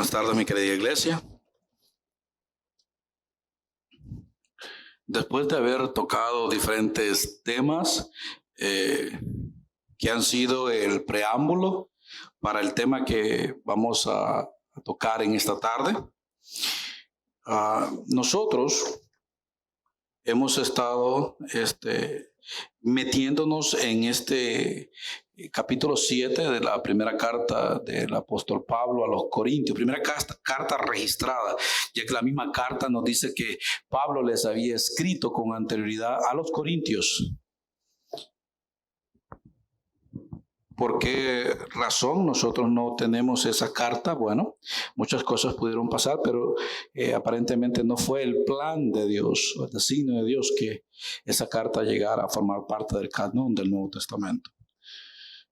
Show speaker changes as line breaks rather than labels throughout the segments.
Buenas tardes, mi querida iglesia. Después de haber tocado diferentes temas que han sido el preámbulo para el tema que vamos a tocar en esta tarde, nosotros hemos estado metiéndonos en este capítulo 7 de la primera carta del apóstol Pablo a los Corintios, primera carta registrada, ya que la misma carta nos dice que Pablo les había escrito con anterioridad a los Corintios. ¿Por qué razón nosotros no tenemos esa carta? Bueno, muchas cosas pudieron pasar, pero aparentemente no fue el plan de Dios, o el designio de Dios, que esa carta llegara a formar parte del canon del Nuevo Testamento.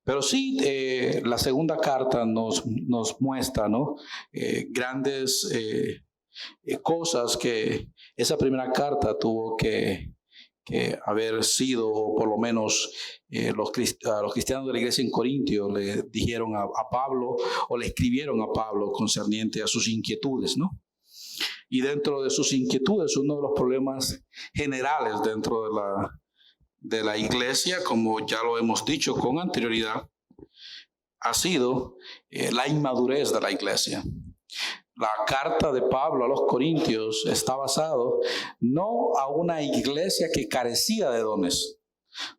Pero sí, la segunda carta nos muestra, ¿no? Grandes cosas que esa primera carta tuvo que haber sido, o por lo menos los cristianos de la iglesia en Corintio le dijeron a Pablo, o le escribieron a Pablo concerniente a sus inquietudes, ¿no? Y dentro de sus inquietudes, uno de los problemas generales dentro de la iglesia, como ya lo hemos dicho con anterioridad, ha sido la inmadurez de la iglesia. La carta de Pablo a los Corintios está basado no a una iglesia que carecía de dones.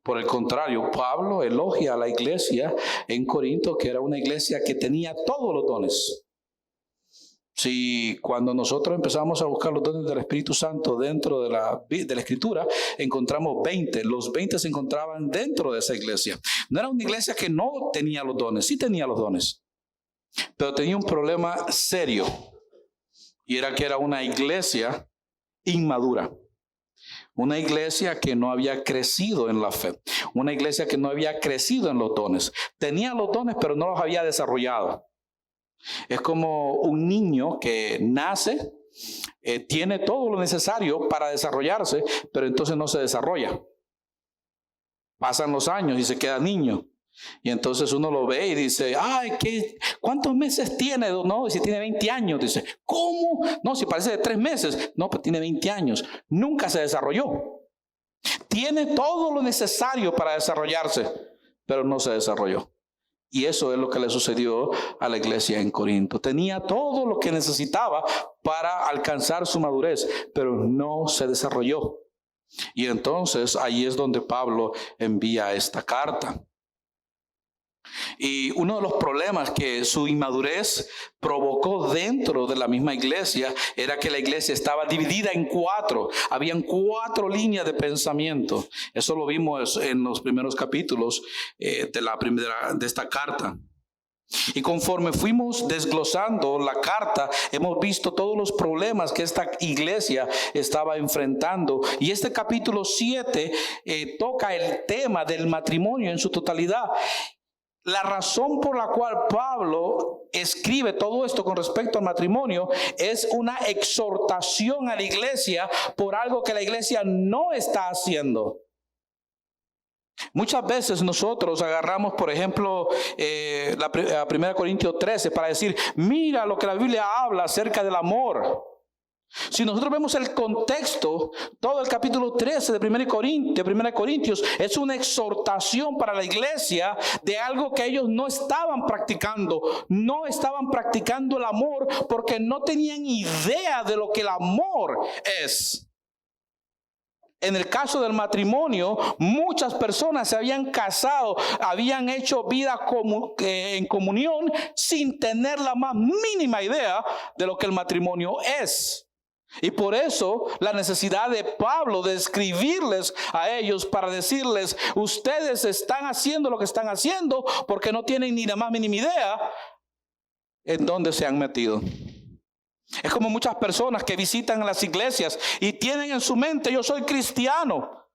Por el contrario, Pablo elogia a la iglesia en Corinto, que era una iglesia que tenía todos los dones. Si cuando nosotros empezamos a buscar los dones del Espíritu Santo dentro de la Escritura, encontramos 20. Los 20 se encontraban dentro de esa iglesia. No era una iglesia que no tenía los dones, sí tenía los dones, pero tenía un problema serio, y era que era una iglesia inmadura. Una iglesia que no había crecido en la fe. Una iglesia que no había crecido en los dones. Tenía los dones, pero no los había desarrollado. Es como un niño que nace, tiene todo lo necesario para desarrollarse, pero entonces no se desarrolla. Pasan los años y se queda niño. Y entonces uno lo ve y dice, ay, ¿cuántos meses tiene? No, si tiene 20 años. Dice, ¿cómo? No, si parece de 3 meses. No, pues tiene 20 años. Nunca se desarrolló. Tiene todo lo necesario para desarrollarse, pero no se desarrolló. Y eso es lo que le sucedió a la iglesia en Corinto. Tenía todo lo que necesitaba para alcanzar su madurez, pero no se desarrolló. Y entonces ahí es donde Pablo envía esta carta. Y uno de los problemas que su inmadurez provocó dentro de la misma iglesia era que la iglesia estaba dividida en 4. Habían 4 líneas de pensamiento. Eso lo vimos en los primeros capítulos de esta carta. Y conforme fuimos desglosando la carta, hemos visto todos los problemas que esta iglesia estaba enfrentando. Y este capítulo 7 toca el tema del matrimonio en su totalidad. La razón por la cual Pablo escribe todo esto con respecto al matrimonio es una exhortación a la iglesia por algo que la iglesia no está haciendo. Muchas veces nosotros agarramos, por ejemplo, la 1 Corintios 13 para decir, mira lo que la Biblia habla acerca del amor. Si nosotros vemos el contexto, todo el capítulo 13 de 1 Corintios es una exhortación para la iglesia de algo que ellos no estaban practicando. No estaban practicando el amor porque no tenían idea de lo que el amor es. En el caso del matrimonio, muchas personas se habían casado, habían hecho vida en comunión sin tener la más mínima idea de lo que el matrimonio es. Y por eso la necesidad de Pablo de escribirles a ellos para decirles, ustedes están haciendo lo que están haciendo porque no tienen ni la más mínima idea en dónde se han metido. Es como muchas personas que visitan las iglesias y tienen en su mente, yo soy cristiano.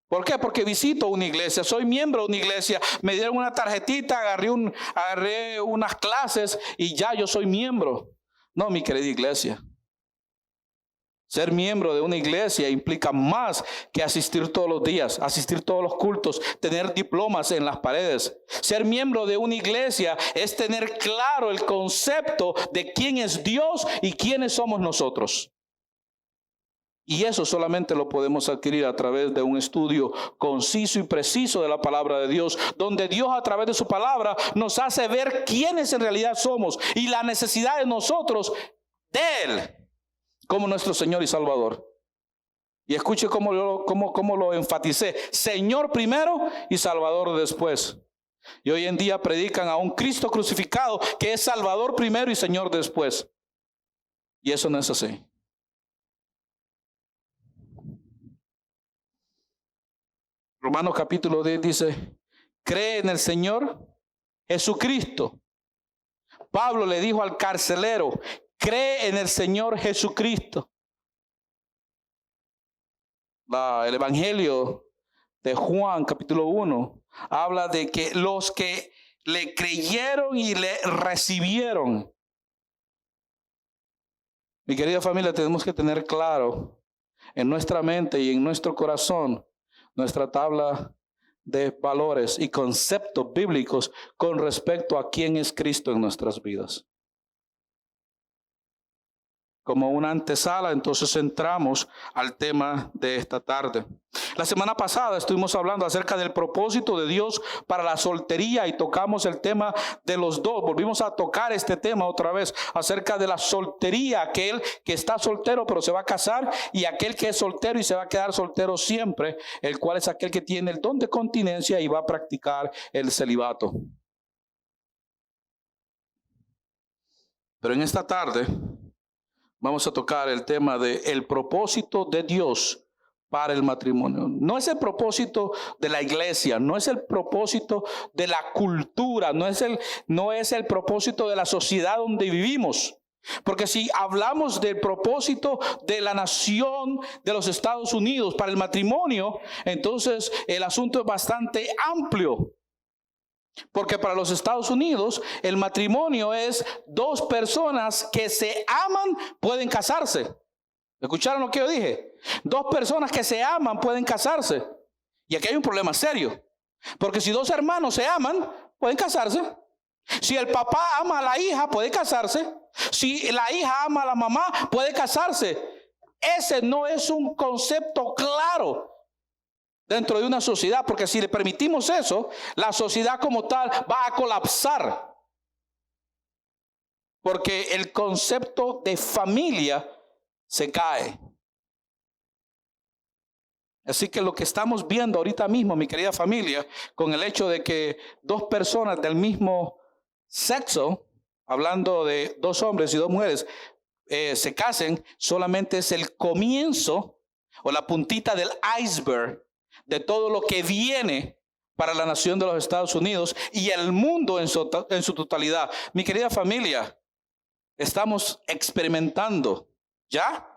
¿Por qué? Porque visito una iglesia, soy miembro de una iglesia, me dieron una tarjetita, agarré unas clases y ya yo soy miembro. No, mi querida iglesia. Ser miembro de una iglesia implica más que asistir todos los días, asistir todos los cultos, tener diplomas en las paredes. Ser miembro de una iglesia es tener claro el concepto de quién es Dios y quiénes somos nosotros. Y eso solamente lo podemos adquirir a través de un estudio conciso y preciso de la palabra de Dios, donde Dios a través de su palabra nos hace ver quiénes en realidad somos y la necesidad de nosotros de Él como nuestro Señor y Salvador. Y escuche cómo lo enfaticé: Señor primero y Salvador después. Y hoy en día predican a un Cristo crucificado que es Salvador primero y Señor después. Y eso no es así. Romanos capítulo 10 dice: cree en el Señor Jesucristo. Pablo le dijo al carcelero: cree en el Señor Jesucristo. El Evangelio de Juan capítulo 1 habla de que los que le creyeron y le recibieron. Mi querida familia, tenemos que tener claro en nuestra mente y en nuestro corazón nuestra tabla de valores y conceptos bíblicos con respecto a quién es Cristo en nuestras vidas. Como una antesala, entonces entramos al tema de esta tarde. La semana pasada estuvimos hablando acerca del propósito de Dios para la soltería y tocamos el tema de los dos. Volvimos a tocar este tema otra vez acerca de la soltería, aquel que está soltero pero se va a casar, y aquel que es soltero y se va a quedar soltero siempre, el cual es aquel que tiene el don de continencia y va a practicar el celibato. Pero en esta tarde vamos a tocar el tema de el propósito de Dios para el matrimonio. No es el propósito de la iglesia, no es el propósito de la cultura, no es el propósito de la sociedad donde vivimos. Porque si hablamos del propósito de la nación de los Estados Unidos para el matrimonio, entonces el asunto es bastante amplio. Porque para los Estados Unidos el matrimonio es dos personas que se aman pueden casarse. ¿Escucharon lo que yo dije? Dos personas que se aman pueden casarse. Y aquí hay un problema serio. Porque si dos hermanos se aman, pueden casarse. Si el papá ama a la hija, puede casarse. Si la hija ama a la mamá, puede casarse. Ese no es un concepto claro dentro de una sociedad, porque si le permitimos eso, la sociedad como tal va a colapsar. Porque el concepto de familia se cae. Así que lo que estamos viendo ahorita mismo, mi querida familia, con el hecho de que dos personas del mismo sexo, hablando de dos hombres y dos mujeres, se casen, solamente es el comienzo o la puntita del iceberg de todo lo que viene para la nación de los Estados Unidos y el mundo en su totalidad. Mi querida familia, estamos experimentando ya,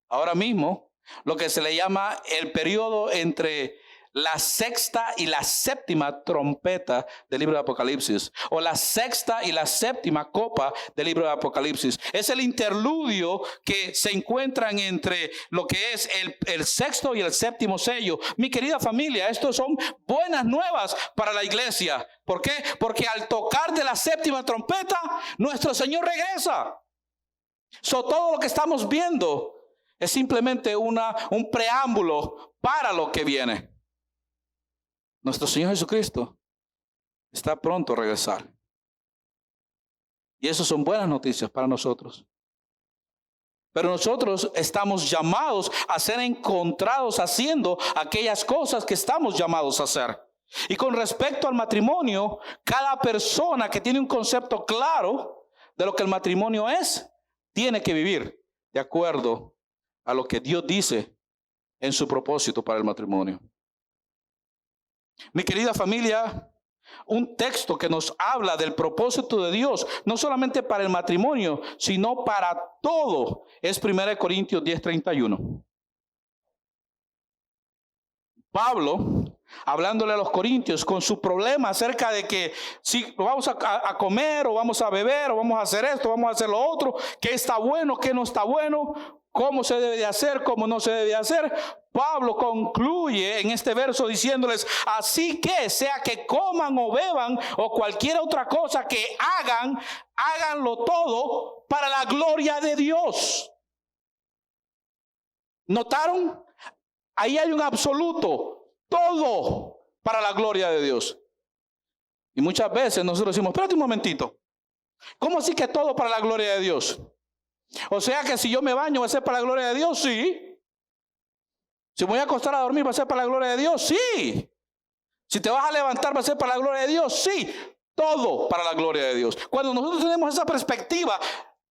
ahora mismo, lo que se le llama el periodo entre la sexta y la séptima trompeta del libro de Apocalipsis, o la sexta y la séptima copa del libro de Apocalipsis. Es el interludio que se encuentran entre lo que es el sexto y el séptimo sello. Mi querida familia, estos son buenas nuevas para la iglesia. ¿Por qué? Porque al tocar de la séptima trompeta, nuestro Señor regresa. Todo lo que estamos viendo es simplemente un preámbulo para lo que viene. Nuestro Señor Jesucristo está pronto a regresar. Y eso son buenas noticias para nosotros. Pero nosotros estamos llamados a ser encontrados haciendo aquellas cosas que estamos llamados a hacer. Y con respecto al matrimonio, cada persona que tiene un concepto claro de lo que el matrimonio es, tiene que vivir de acuerdo a lo que Dios dice en su propósito para el matrimonio. Mi querida familia, un texto que nos habla del propósito de Dios, no solamente para el matrimonio, sino para todo, es 1 Corintios 10:31. Pablo, hablándole a los corintios con su problema acerca de que si vamos a comer o vamos a beber o vamos a hacer esto, vamos a hacer lo otro, que está bueno, que no está bueno. cómo se debe de hacer, cómo no se debe de hacer, Pablo concluye en este verso diciéndoles: así que sea que coman o beban o cualquier otra cosa que hagan, háganlo todo para la gloria de Dios. ¿Notaron? Ahí hay un absoluto, todo para la gloria de Dios. Y muchas veces nosotros decimos: espérate un momentito, ¿cómo así que todo para la gloria de Dios? O sea que si yo me baño va a ser para la gloria de Dios, sí. Si me voy a acostar a dormir va a ser para la gloria de Dios, sí. Si te vas a levantar va a ser para la gloria de Dios, sí. Todo para la gloria de Dios. Cuando nosotros tenemos esa perspectiva,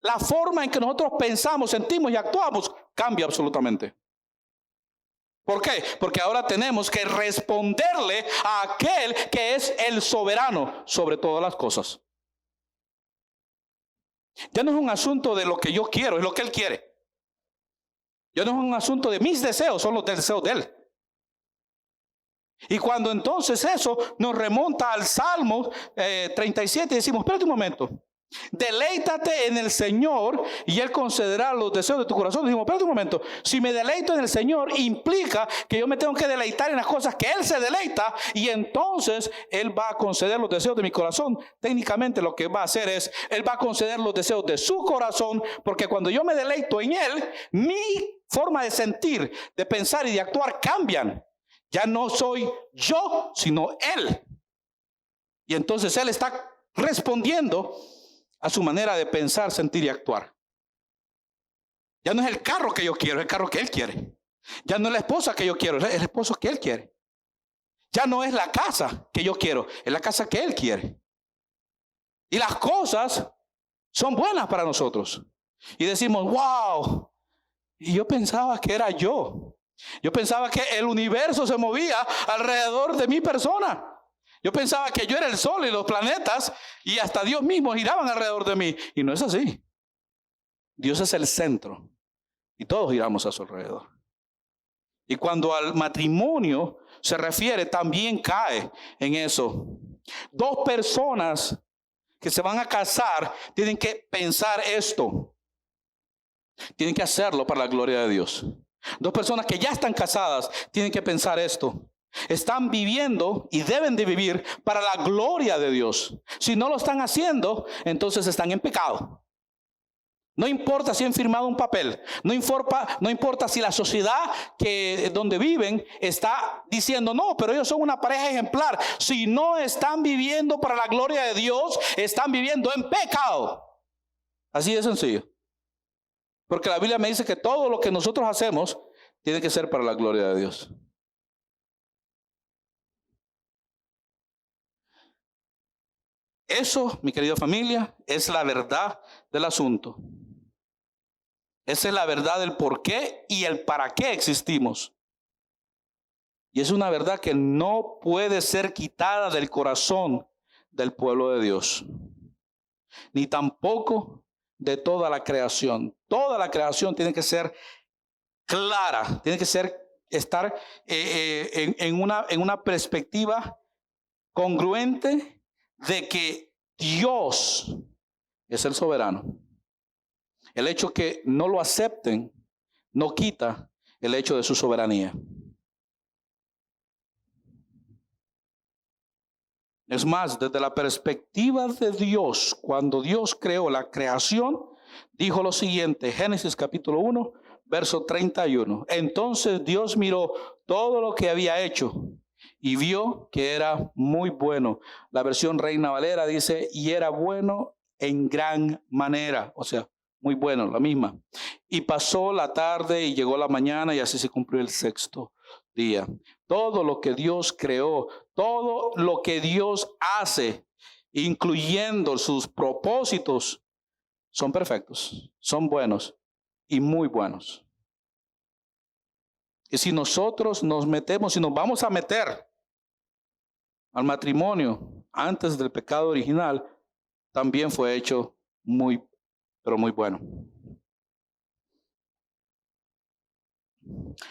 la forma en que nosotros pensamos, sentimos y actuamos cambia absolutamente. ¿Por qué? Porque ahora tenemos que responderle a aquel que es el soberano sobre todas las cosas. Ya no es un asunto de lo que yo quiero, es lo que Él quiere. Ya no es un asunto de mis deseos, son los deseos de Él. Y cuando entonces eso nos remonta al Salmo 37, decimos: espérate un momento, deleítate en el Señor y Él concederá los deseos de tu corazón. Decimos: espérate un momento, si me deleito en el Señor implica que yo me tengo que deleitar en las cosas que Él se deleita, y entonces Él va a conceder los deseos de mi corazón. Técnicamente lo que va a hacer es, Él va a conceder los deseos de su corazón, porque cuando yo me deleito en Él, mi forma de sentir, de pensar y de actuar cambian. Ya no soy yo, sino Él. Y entonces Él está respondiendo a su manera de pensar, sentir y actuar. Ya no es el carro que yo quiero, es el carro que Él quiere. Ya no es la esposa que yo quiero, es el esposo que Él quiere. Ya no es la casa que yo quiero, es la casa que Él quiere. Y las cosas son buenas para nosotros. Y decimos: wow. Y yo pensaba que era yo. Yo pensaba que el universo se movía alrededor de mi persona. Yo pensaba que yo era el sol y los planetas y hasta Dios mismo giraban alrededor de mí. Y no es así. Dios es el centro y todos giramos a su alrededor. Y cuando al matrimonio se refiere, también cae en eso. Dos personas que se van a casar tienen que pensar esto. Tienen que hacerlo para la gloria de Dios. Dos personas que ya están casadas tienen que pensar esto. Están viviendo y deben de vivir para la gloria de Dios. Si no lo están haciendo, entonces están en pecado. No importa si han firmado un papel, no importa si la sociedad donde viven está diciendo: no, pero ellos son una pareja ejemplar. Si no están viviendo para la gloria de Dios, están viviendo en pecado. Así de sencillo. Porque la Biblia me dice que todo lo que nosotros hacemos tiene que ser para la gloria de Dios. Eso, mi querida familia, es la verdad del asunto. Esa es la verdad del por qué y el para qué existimos. Y es una verdad que no puede ser quitada del corazón del pueblo de Dios, ni tampoco de toda la creación. Toda la creación tiene que ser clara, tiene que estar en una perspectiva congruente de que Dios es el soberano. El hecho que no lo acepten no quita el hecho de su soberanía. Es más, desde la perspectiva de Dios, cuando Dios creó la creación, dijo lo siguiente: Génesis capítulo 1, verso 31. Entonces Dios miró todo lo que había hecho y vio que era muy bueno. La versión Reina Valera dice: y era bueno en gran manera. O sea, muy bueno, la misma. Y pasó la tarde y llegó la mañana, y así se cumplió el sexto día. Todo lo que Dios creó, todo lo que Dios hace, incluyendo sus propósitos, son perfectos, son buenos y muy buenos. Y si nosotros nos metemos, si nos vamos a meter al matrimonio antes del pecado original, también fue hecho muy, pero muy bueno.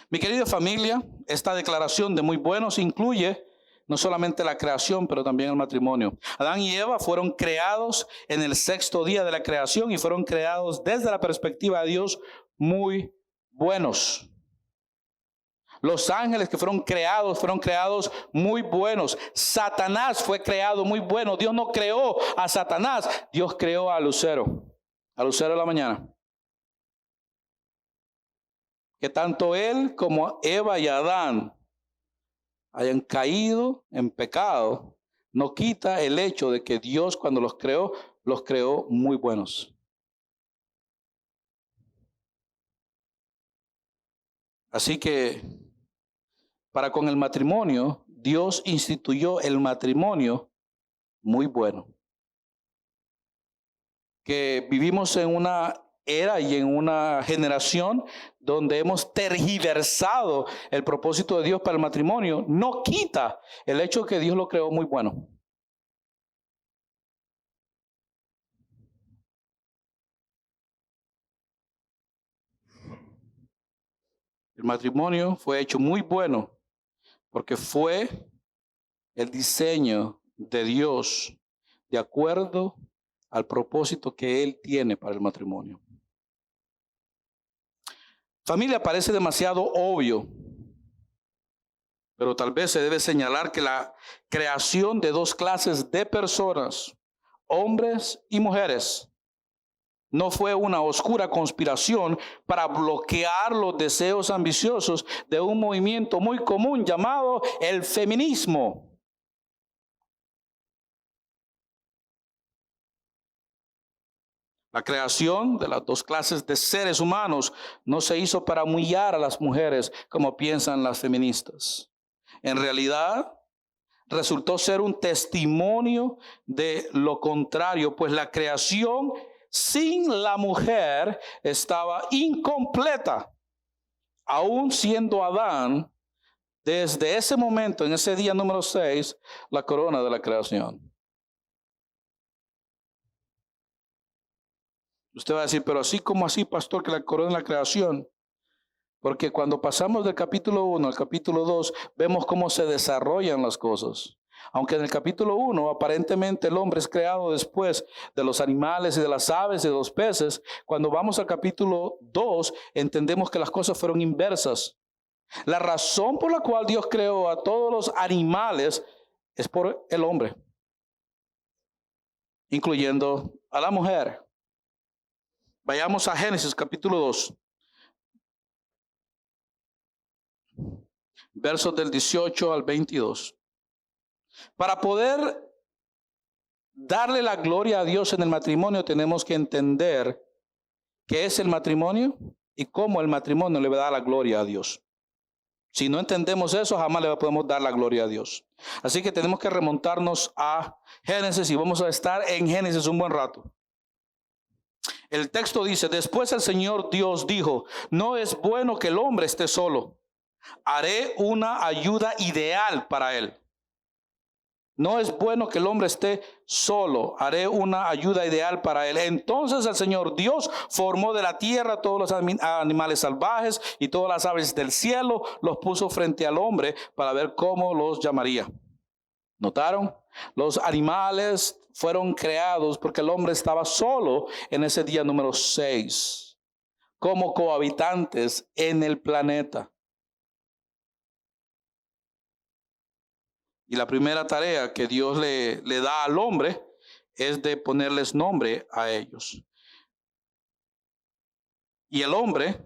Mi querida familia, esta declaración de muy buenos incluye no solamente la creación, pero también el matrimonio. Adán y Eva fueron creados en el sexto día de la creación y fueron creados desde la perspectiva de Dios muy buenos. Los ángeles que fueron creados muy buenos. Satanás fue creado muy bueno. Dios no creó a Satanás, Dios creó a Lucero de la mañana. Que tanto él como Eva y Adán hayan caído en pecado, no quita el hecho de que Dios cuando los creó muy buenos. Así que para con el matrimonio, Dios instituyó el matrimonio muy bueno. Que vivimos en una era y en una generación donde hemos tergiversado el propósito de Dios para el matrimonio, no quita el hecho de que Dios lo creó muy bueno. El matrimonio fue hecho muy bueno porque fue el diseño de Dios de acuerdo al propósito que Él tiene para el matrimonio. Familia parece demasiado obvio, pero tal vez se debe señalar que la creación de dos clases de personas, hombres y mujeres, no fue una oscura conspiración para bloquear los deseos ambiciosos de un movimiento muy común llamado el feminismo. La creación de las dos clases de seres humanos no se hizo para humillar a las mujeres como piensan las feministas. En realidad, resultó ser un testimonio de lo contrario, pues la creación sin la mujer estaba incompleta. Aún siendo Adán, desde ese momento, en ese día número 6, la corona de la creación. Usted va a decir, pero así como así, pastor, que la corona de la creación. Porque cuando pasamos del capítulo 1 al capítulo 2, vemos cómo se desarrollan las cosas. Aunque en el capítulo 1 aparentemente el hombre es creado después de los animales y de las aves y de los peces, cuando vamos al capítulo 2 entendemos que las cosas fueron inversas. La razón por la cual Dios creó a todos los animales es por el hombre, incluyendo a la mujer. Vayamos a Génesis capítulo 2. Versos del 18 al 22. Para poder darle la gloria a Dios en el matrimonio, tenemos que entender qué es el matrimonio y cómo el matrimonio le va a dar la gloria a Dios. Si no entendemos eso, jamás le podemos dar la gloria a Dios. Así que tenemos que remontarnos a Génesis y vamos a estar en Génesis un buen rato. El texto dice, después el Señor Dios dijo, no es bueno que el hombre esté solo. Haré una ayuda ideal para él. No es bueno que el hombre esté solo. Haré una ayuda ideal para él. Entonces el Señor Dios formó de la tierra todos los animales salvajes y todas las aves del cielo. Los puso frente al hombre para ver cómo los llamaría. ¿Notaron? Los animales fueron creados porque el hombre estaba solo en ese día número 6, como cohabitantes en el planeta. Y la primera tarea que Dios le da al hombre es de ponerles nombre a ellos. Y el hombre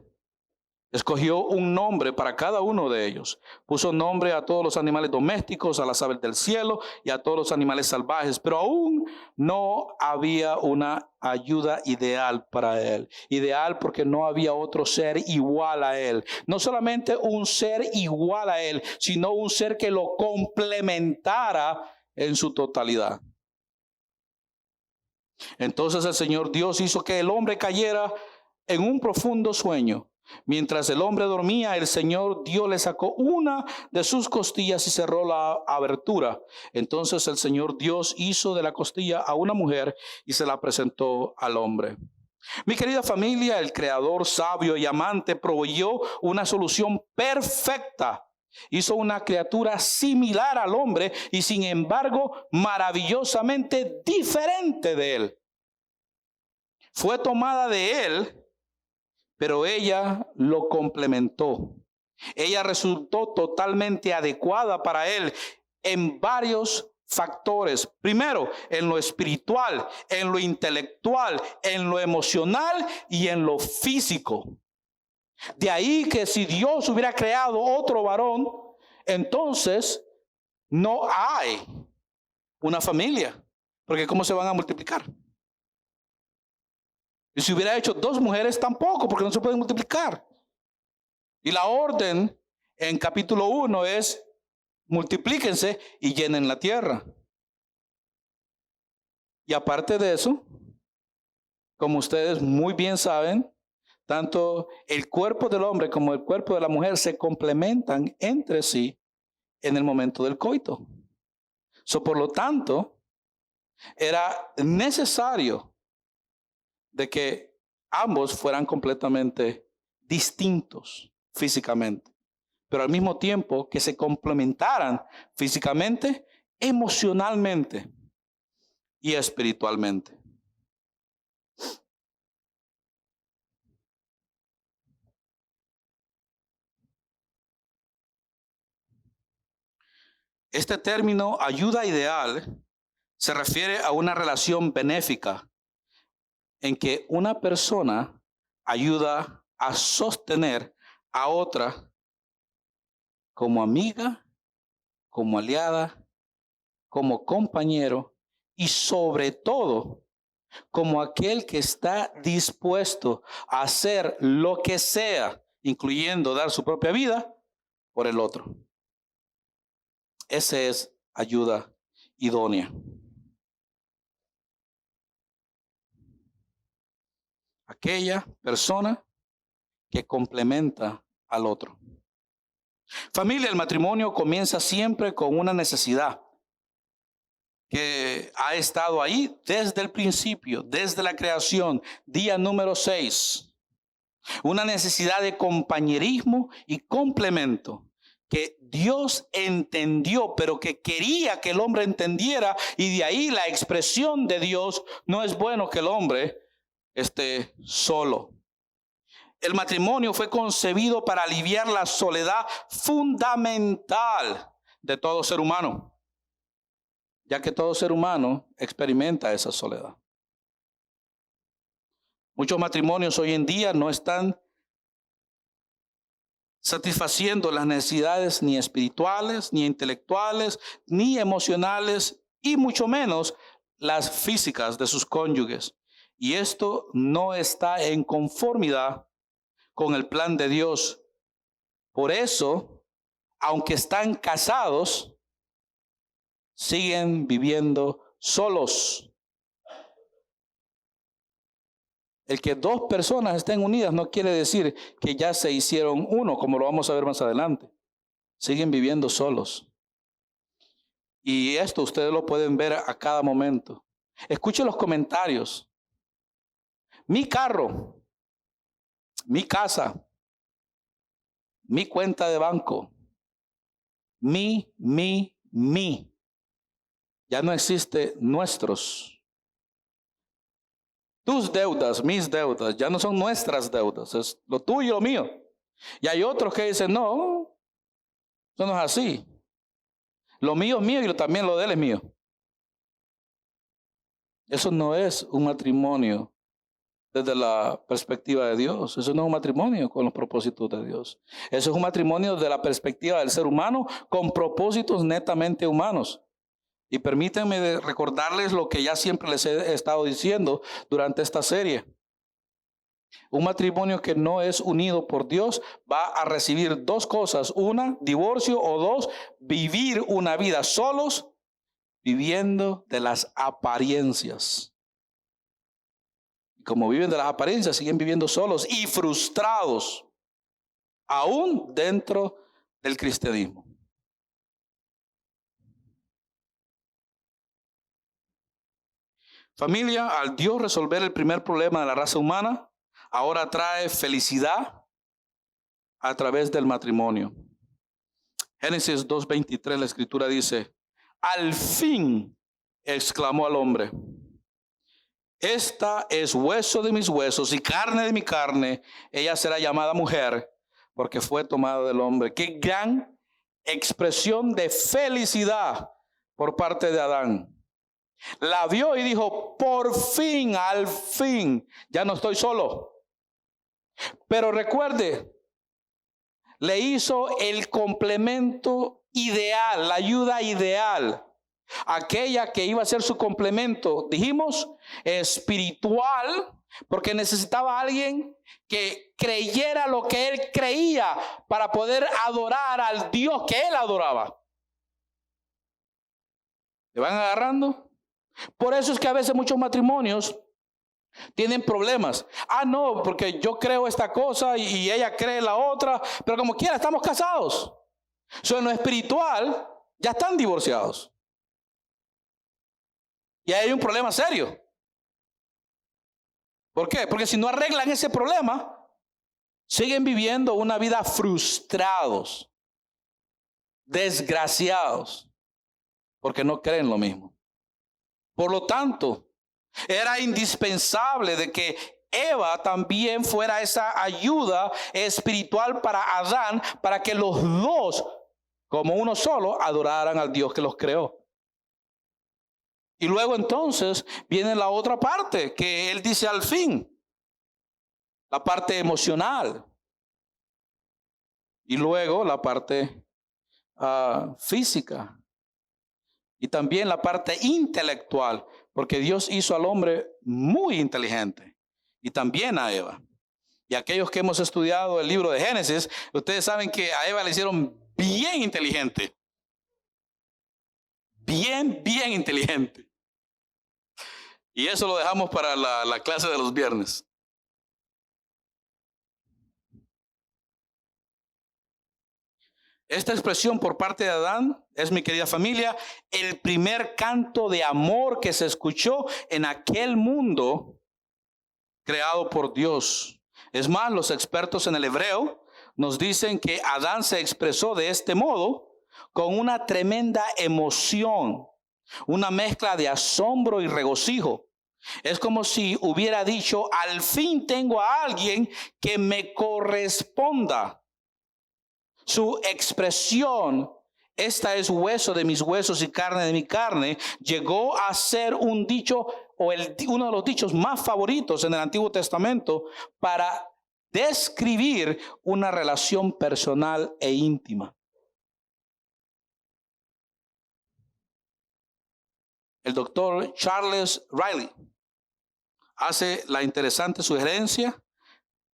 escogió un nombre para cada uno de ellos. Puso nombre a todos los animales domésticos, a las aves del cielo y a todos los animales salvajes. Pero aún no había una ayuda ideal para él. Ideal porque no había otro ser igual a él. No solamente un ser igual a él, sino un ser que lo complementara en su totalidad. Entonces el Señor Dios hizo que el hombre cayera en un profundo sueño. Mientras el hombre dormía, el Señor Dios le sacó una de sus costillas y cerró la abertura. Entonces el Señor Dios hizo de la costilla a una mujer y se la presentó al hombre. Mi querida familia, el Creador sabio y amante proveyó una solución perfecta. Hizo una criatura similar al hombre y sin embargo maravillosamente diferente de él. Fue tomada de él, pero ella lo complementó. Ella resultó totalmente adecuada para él en varios factores. Primero, en lo espiritual, en lo intelectual, en lo emocional y en lo físico. De ahí que si Dios hubiera creado otro varón, entonces no hay una familia, porque ¿cómo se van a multiplicar? Y si hubiera hecho dos mujeres, tampoco, porque no se pueden multiplicar. Y la orden en capítulo 1 es: multiplíquense y llenen la tierra. Y aparte de eso, como ustedes muy bien saben, tanto el cuerpo del hombre como el cuerpo de la mujer se complementan entre sí en el momento del coito. Por lo tanto, era necesario de que ambos fueran completamente distintos físicamente, pero al mismo tiempo que se complementaran físicamente, emocionalmente y espiritualmente. Este término ayuda ideal se refiere a una relación benéfica en que una persona ayuda a sostener a otra como amiga, como aliada, como compañero y sobre todo como aquel que está dispuesto a hacer lo que sea, incluyendo dar su propia vida por el otro. Esa es ayuda idónea. Aquella persona que complementa al otro. Familia, el matrimonio comienza siempre con una necesidad que ha estado ahí desde el principio, desde la creación, día número 6. Una necesidad de compañerismo y complemento que Dios entendió, pero que quería que el hombre entendiera, y de ahí la expresión de Dios: no es bueno que el hombre esté solo. El matrimonio fue concebido para aliviar la soledad fundamental de todo ser humano, ya que todo ser humano experimenta esa soledad. Muchos matrimonios hoy en día no están satisfaciendo las necesidades ni espirituales, ni intelectuales, ni emocionales, y mucho menos las físicas de sus cónyuges. Y esto no está en conformidad con el plan de Dios. Por eso, aunque están casados, siguen viviendo solos. El que dos personas estén unidas no quiere decir que ya se hicieron uno, como lo vamos a ver más adelante. Siguen viviendo solos. Y esto ustedes lo pueden ver a cada momento. Escuchen los comentarios. Mi carro, mi casa, mi cuenta de banco, mi. Ya no existe nuestros. Tus deudas, mis deudas, ya no son nuestras deudas, es lo tuyo y lo mío. Y hay otros que dicen: no, eso no es así. Lo mío es mío y también lo de él es mío. Eso no es un matrimonio desde la perspectiva de Dios. Eso no es un matrimonio con los propósitos de Dios. Eso es un matrimonio desde la perspectiva del ser humano con propósitos netamente humanos. Y permítanme recordarles lo que ya siempre les he estado diciendo durante esta serie. Un matrimonio que no es unido por Dios va a recibir dos cosas: una, divorcio, o dos, vivir una vida solos, viviendo de las apariencias. Y como viven de las apariencias, siguen viviendo solos y frustrados, aún dentro del cristianismo. Familia, al Dios resolver el primer problema de la raza humana, ahora trae felicidad a través del matrimonio. Génesis 2:23, la escritura dice: al fin, exclamó al hombre, esta es hueso de mis huesos y carne de mi carne. Ella será llamada mujer porque fue tomada del hombre. Qué gran expresión de felicidad por parte de Adán. La vio y dijo, por fin, al fin, ya no estoy solo. Pero recuerde, le hizo el complemento ideal, la ayuda ideal. Aquella que iba a ser su complemento, dijimos, espiritual, porque necesitaba a alguien que creyera lo que él creía para poder adorar al Dios que él adoraba. ¿Le van agarrando? Por eso es que a veces muchos matrimonios tienen problemas. No, porque yo creo esta cosa y ella cree la otra, pero como quiera estamos casados. En lo espiritual ya están divorciados. Y ahí hay un problema serio. ¿Por qué? Porque si no arreglan ese problema, siguen viviendo una vida frustrados, desgraciados, porque no creen lo mismo. Por lo tanto, era indispensable de que Eva también fuera esa ayuda espiritual para Adán, para que los dos, como uno solo, adoraran al Dios que los creó. Y luego entonces viene la otra parte que él dice al fin, la parte emocional. Y luego la parte física. Y también la parte intelectual, porque Dios hizo al hombre muy inteligente. Y también a Eva. Y aquellos que hemos estudiado el libro de Génesis, ustedes saben que a Eva le hicieron bien inteligente. Bien inteligente. Y eso lo dejamos para la clase de los viernes. Esta expresión por parte de Adán es, mi querida familia, el primer canto de amor que se escuchó en aquel mundo creado por Dios. Es más, los expertos en el hebreo nos dicen que Adán se expresó de este modo con una tremenda emoción, una mezcla de asombro y regocijo. Es como si hubiera dicho, al fin tengo a alguien que me corresponda. Su expresión, esta es hueso de mis huesos y carne de mi carne, llegó a ser un dicho o uno de los dichos más favoritos en el Antiguo Testamento para describir una relación personal e íntima. El doctor Charles Riley hace la interesante sugerencia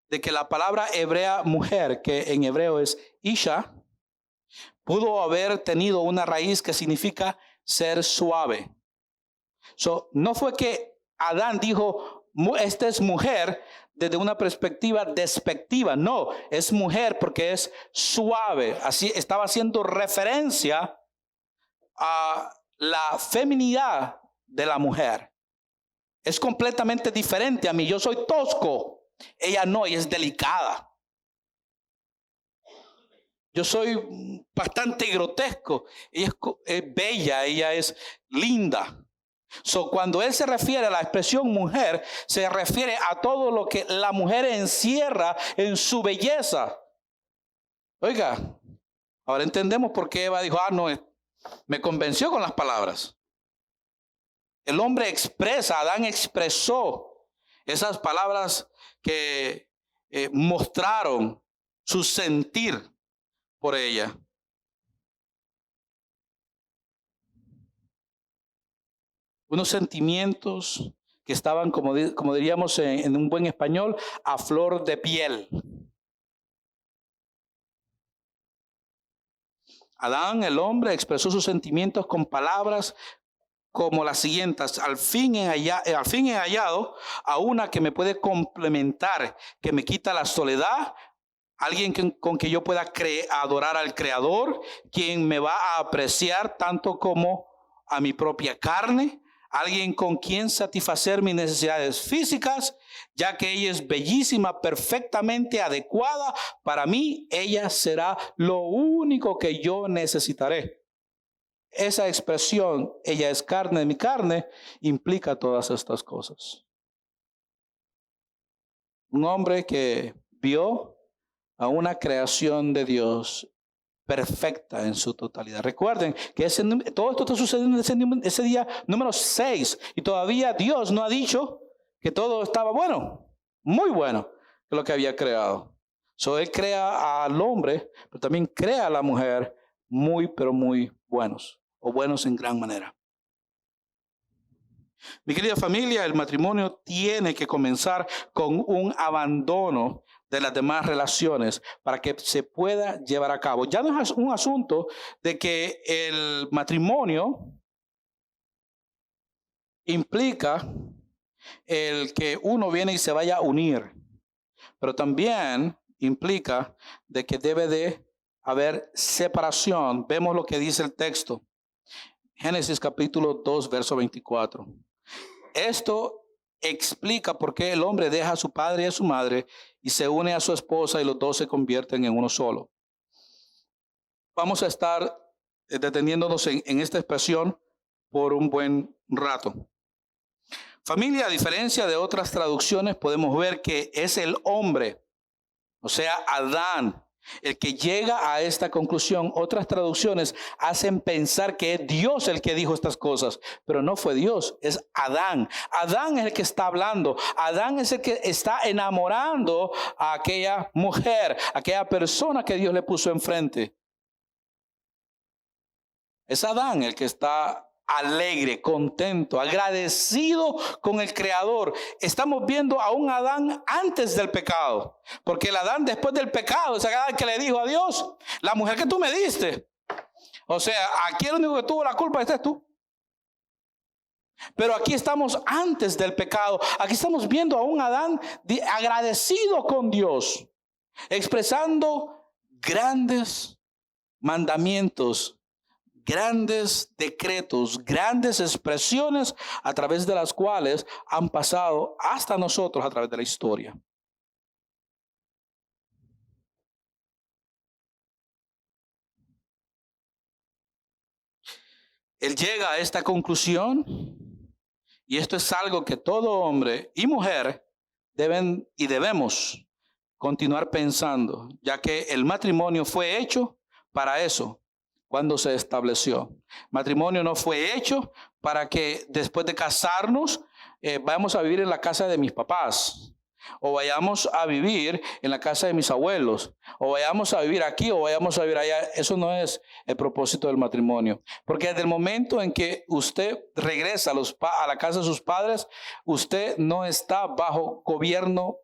de que la palabra hebrea mujer, que en hebreo es isha, pudo haber tenido una raíz que significa ser suave. No fue que Adán dijo, esta es mujer desde una perspectiva despectiva. No, es mujer porque es suave. Así estaba haciendo referencia a la feminidad de la mujer. Es completamente diferente a mí. Yo soy tosco. Ella no, ella es delicada. Yo soy bastante grotesco. Ella es bella, ella es linda. Cuando él se refiere a la expresión mujer, se refiere a todo lo que la mujer encierra en su belleza. Oiga, ahora entendemos por qué Eva dijo, no, me convenció con las palabras. El hombre expresa, Adán expresó esas palabras que mostraron su sentir por ella. Unos sentimientos que estaban, como diríamos en un buen español, a flor de piel. Adán, el hombre, expresó sus sentimientos con palabras como las siguientes: al fin he hallado a una que me puede complementar, que me quita la soledad, alguien con que yo pueda adorar al Creador, quien me va a apreciar tanto como a mi propia carne, alguien con quien satisfacer mis necesidades físicas, ya que ella es bellísima, perfectamente adecuada para mí, ella será lo único que yo necesitaré. Esa expresión, ella es carne de mi carne, implica todas estas cosas. Un hombre que vio a una creación de Dios perfecta en su totalidad. Recuerden que todo esto está sucediendo ese día número 6 y todavía Dios no ha dicho que todo estaba bueno, muy bueno, que lo que había creado. Él crea al hombre, pero también crea a la mujer muy, pero muy buenos, o buenos en gran manera. Mi querida familia, el matrimonio tiene que comenzar con un abandono de las demás relaciones para que se pueda llevar a cabo. Ya no es un asunto de que el matrimonio implica el que uno viene y se vaya a unir, pero también implica de que debe de haber separación. Vemos lo que dice el texto. Génesis capítulo 2, verso 24. Esto explica por qué el hombre deja a su padre y a su madre y se une a su esposa y los dos se convierten en uno solo. Vamos a estar deteniéndonos en esta expresión por un buen rato. Familia, a diferencia de otras traducciones, podemos ver que es el hombre, o sea, Adán, el que llega a esta conclusión. Otras traducciones hacen pensar que es Dios el que dijo estas cosas, pero no fue Dios, es Adán. Adán es el que está hablando. Adán es el que está enamorando a aquella mujer, a aquella persona que Dios le puso enfrente. Es Adán el que está alegre, contento, agradecido con el Creador. Estamos viendo a un Adán antes del pecado, porque el Adán después del pecado es Adán que le dijo a Dios: la mujer que tú me diste. O sea, aquí el único que tuvo la culpa es tú. Pero aquí estamos antes del pecado. Aquí estamos viendo a un Adán agradecido con Dios, expresando grandes mandamientos, grandes decretos, grandes expresiones a través de las cuales han pasado hasta nosotros a través de la historia. Él llega a esta conclusión, y esto es algo que todo hombre y mujer deben y debemos continuar pensando, ya que el matrimonio fue hecho para eso. Cuando se estableció, matrimonio no fue hecho para que después de casarnos vayamos a vivir en la casa de mis papás, o vayamos a vivir en la casa de mis abuelos, o vayamos a vivir aquí o vayamos a vivir allá. Eso no es el propósito del matrimonio, porque desde el momento en que usted regresa a la casa de sus padres, usted no está bajo gobierno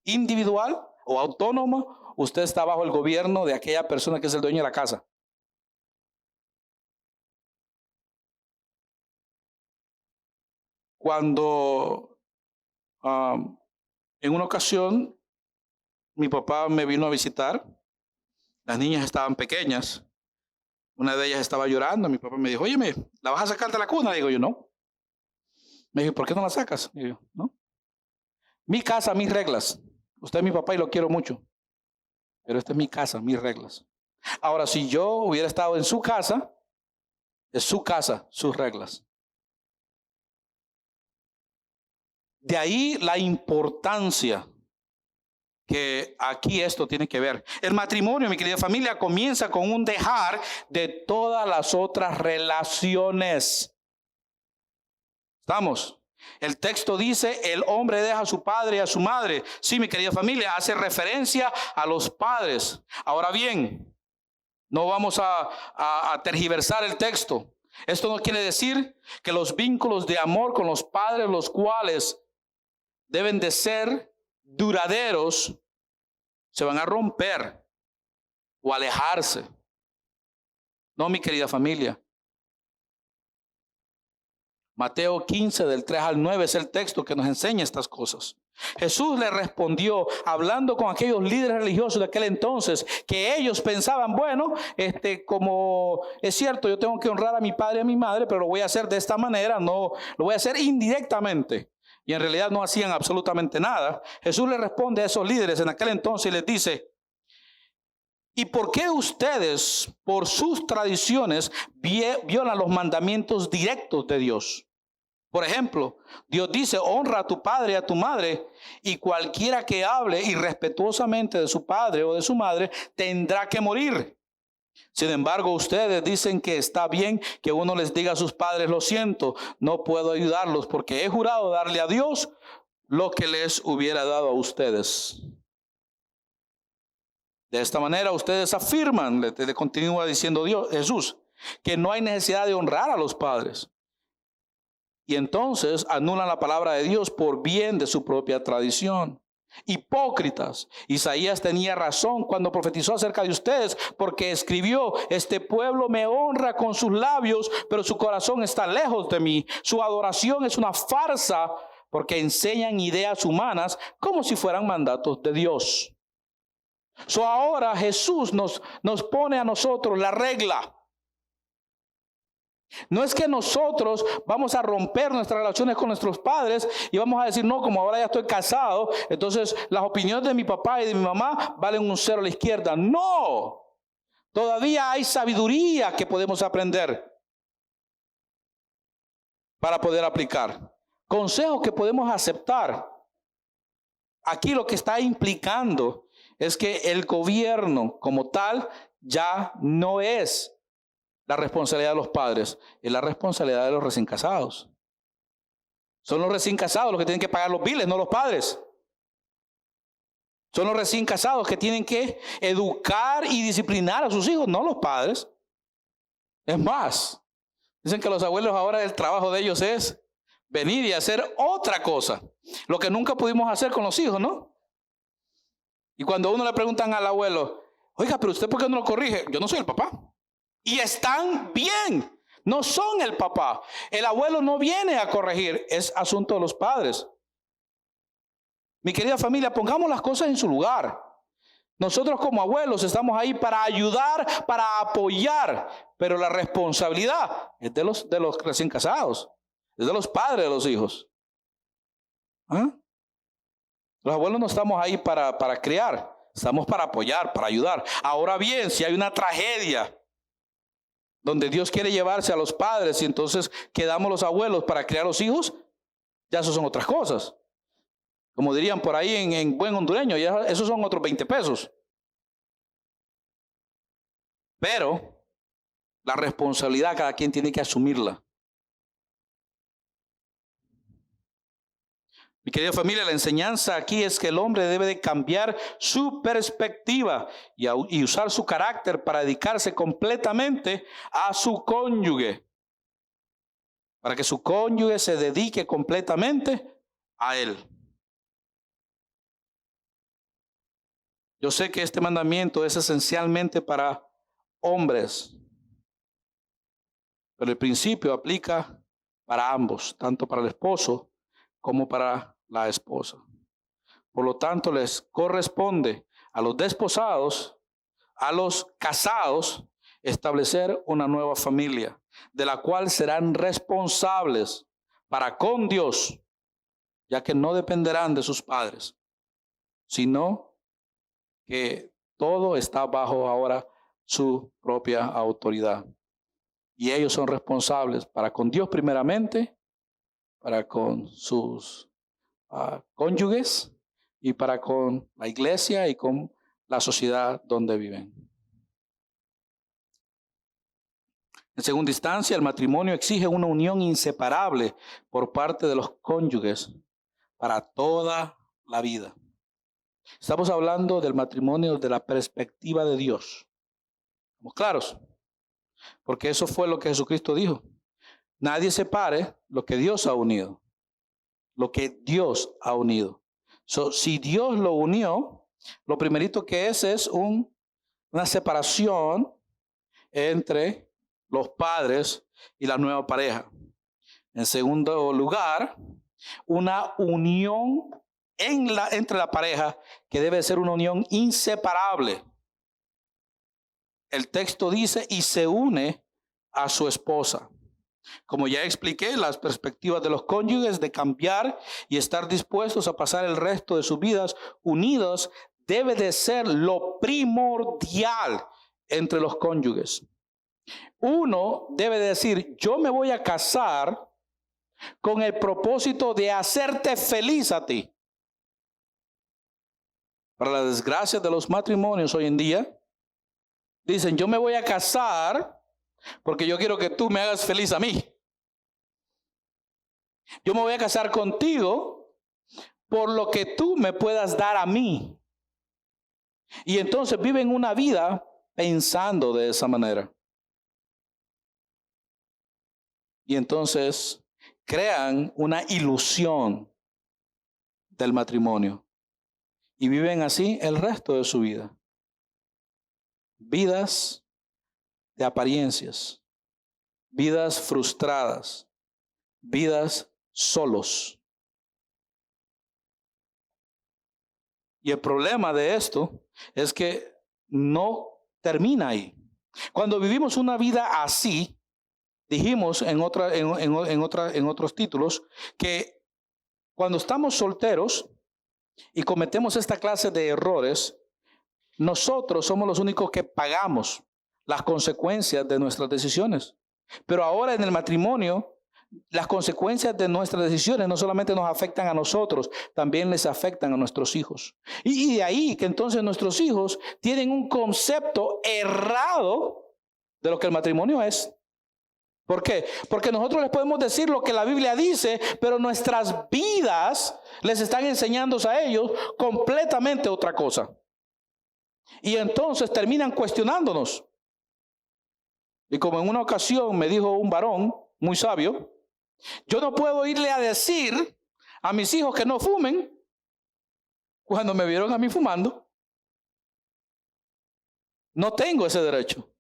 individual o autónomo, usted está bajo el gobierno de aquella persona que es el dueño de la casa. Cuando en una ocasión mi papá me vino a visitar, las niñas estaban pequeñas, una de ellas estaba llorando, mi papá me dijo: óyeme, ¿la vas a sacar de la cuna? Le digo yo: no. Me dijo: ¿por qué no la sacas? Le digo: no. Mi casa, mis reglas. Usted es mi papá y lo quiero mucho, pero esta es mi casa, mis reglas. Ahora, si yo hubiera estado en su casa, es su casa, sus reglas. De ahí la importancia que aquí esto tiene que ver. El matrimonio, mi querida familia, comienza con un dejar de todas las otras relaciones. ¿Estamos? El texto dice: el hombre deja a su padre y a su madre. Sí, mi querida familia, hace referencia a los padres. Ahora bien, no vamos a tergiversar el texto. Esto no quiere decir que los vínculos de amor con los padres, los cuales deben de ser duraderos, se van a romper o alejarse. No, mi querida familia. Mateo 15 del 3 al 9 es el texto que nos enseña estas cosas. Jesús le respondió hablando con aquellos líderes religiosos de aquel entonces, que ellos pensaban: bueno, como es cierto, yo tengo que honrar a mi padre y a mi madre, pero lo voy a hacer de esta manera, no, lo voy a hacer indirectamente. Y en realidad no hacían absolutamente nada. Jesús le responde a esos líderes en aquel entonces y les dice: ¿y por qué ustedes, por sus tradiciones, violan los mandamientos directos de Dios? Por ejemplo, Dios dice, honra a tu padre y a tu madre, y cualquiera que hable irrespetuosamente de su padre o de su madre tendrá que morir. Sin embargo, ustedes dicen que está bien que uno les diga a sus padres, lo siento, no puedo ayudarlos porque he jurado darle a Dios lo que les hubiera dado a ustedes. De esta manera ustedes afirman, le continúa diciendo Jesús, que no hay necesidad de honrar a los padres. Y entonces anulan la palabra de Dios por bien de su propia tradición. Hipócritas. Isaías tenía razón cuando profetizó acerca de ustedes, porque escribió, este pueblo me honra con sus labios, pero su corazón está lejos de mí. Su adoración es una farsa, porque enseñan ideas humanas como si fueran mandatos de Dios. Ahora Jesús nos pone a nosotros la regla. No es que nosotros vamos a romper nuestras relaciones con nuestros padres y vamos a decir, no, como ahora ya estoy casado, entonces las opiniones de mi papá y de mi mamá valen un cero a la izquierda. No, todavía hay sabiduría que podemos aprender para poder aplicar. Consejos que podemos aceptar. Aquí lo que está implicando es que el gobierno como tal ya no es la responsabilidad de los padres, es la responsabilidad de los recién casados. Son los recién casados los que tienen que pagar los biles, no los padres. Son los recién casados que tienen que educar y disciplinar a sus hijos, no los padres. Es más, dicen que los abuelos ahora el trabajo de ellos es venir y hacer otra cosa, lo que nunca pudimos hacer con los hijos, ¿no? Y cuando uno le preguntan al abuelo, oiga, pero usted ¿por qué no lo corrige? Yo no soy el papá. Y están bien, no son el papá. El abuelo no viene a corregir, es asunto de los padres. Mi querida familia, pongamos las cosas en su lugar. Nosotros como abuelos estamos ahí para ayudar, para apoyar, pero la responsabilidad es de los recién casados, es de los padres de los hijos. ¿Ah? Los abuelos no estamos ahí para criar, estamos para apoyar, para ayudar. Ahora bien, si hay una tragedia donde Dios quiere llevarse a los padres y entonces quedamos los abuelos para criar a los hijos, ya eso son otras cosas. Como dirían por ahí en buen hondureño, ya esos son otros 20 pesos. Pero la responsabilidad cada quien tiene que asumirla. Mi querida familia, la enseñanza aquí es que el hombre debe de cambiar su perspectiva y usar su carácter para dedicarse completamente a su cónyuge. Para que su cónyuge se dedique completamente a él. Yo sé que este mandamiento es esencialmente para hombres, pero el principio aplica para ambos, tanto para el esposo como para la esposa. Por lo tanto, les corresponde a los desposados, a los casados, establecer una nueva familia, de la cual serán responsables para con Dios, ya que no dependerán de sus padres, sino que todo está bajo ahora su propia autoridad. Y ellos son responsables para con Dios primeramente, para con sus cónyuges y para con la iglesia y con la sociedad donde viven. En segunda instancia, el matrimonio exige una unión inseparable por parte de los cónyuges para toda la vida. Estamos hablando del matrimonio desde la perspectiva de Dios. ¿Estamos claros? Porque eso fue lo que Jesucristo dijo. Nadie separe lo que Dios ha unido. Lo que Dios ha unido. Si Dios lo unió, lo primerito que es una separación entre los padres y la nueva pareja. En segundo lugar, una unión entre la pareja que debe ser una unión inseparable. El texto dice, y se une a su esposa. Como ya expliqué, las perspectivas de los cónyuges de cambiar y estar dispuestos a pasar el resto de sus vidas unidos debe de ser lo primordial entre los cónyuges. Uno debe decir, yo me voy a casar con el propósito de hacerte feliz a ti. Para la desgracia de los matrimonios hoy en día, dicen, yo me voy a casar porque yo quiero que tú me hagas feliz a mí. Yo me voy a casar contigo por lo que tú me puedas dar a mí. Y entonces viven una vida pensando de esa manera. Y entonces crean una ilusión del matrimonio. Y viven así el resto de su vida. Vidas de apariencias. Vidas frustradas. Vidas solos. Y el problema de esto es que no termina ahí. Cuando vivimos una vida así, dijimos en otros títulos que cuando estamos solteros y cometemos esta clase de errores, nosotros somos los únicos que pagamos las consecuencias de nuestras decisiones. Pero ahora en el matrimonio, las consecuencias de nuestras decisiones no solamente nos afectan a nosotros, también les afectan a nuestros hijos. Y de ahí que entonces nuestros hijos tienen un concepto errado de lo que el matrimonio es. ¿Por qué? Porque nosotros les podemos decir lo que la Biblia dice, pero nuestras vidas les están enseñando a ellos completamente otra cosa. Y entonces terminan cuestionándonos. Y como en una ocasión me dijo un varón muy sabio, yo no puedo irle a decir a mis hijos que no fumen cuando me vieron a mí fumando. No tengo ese derecho.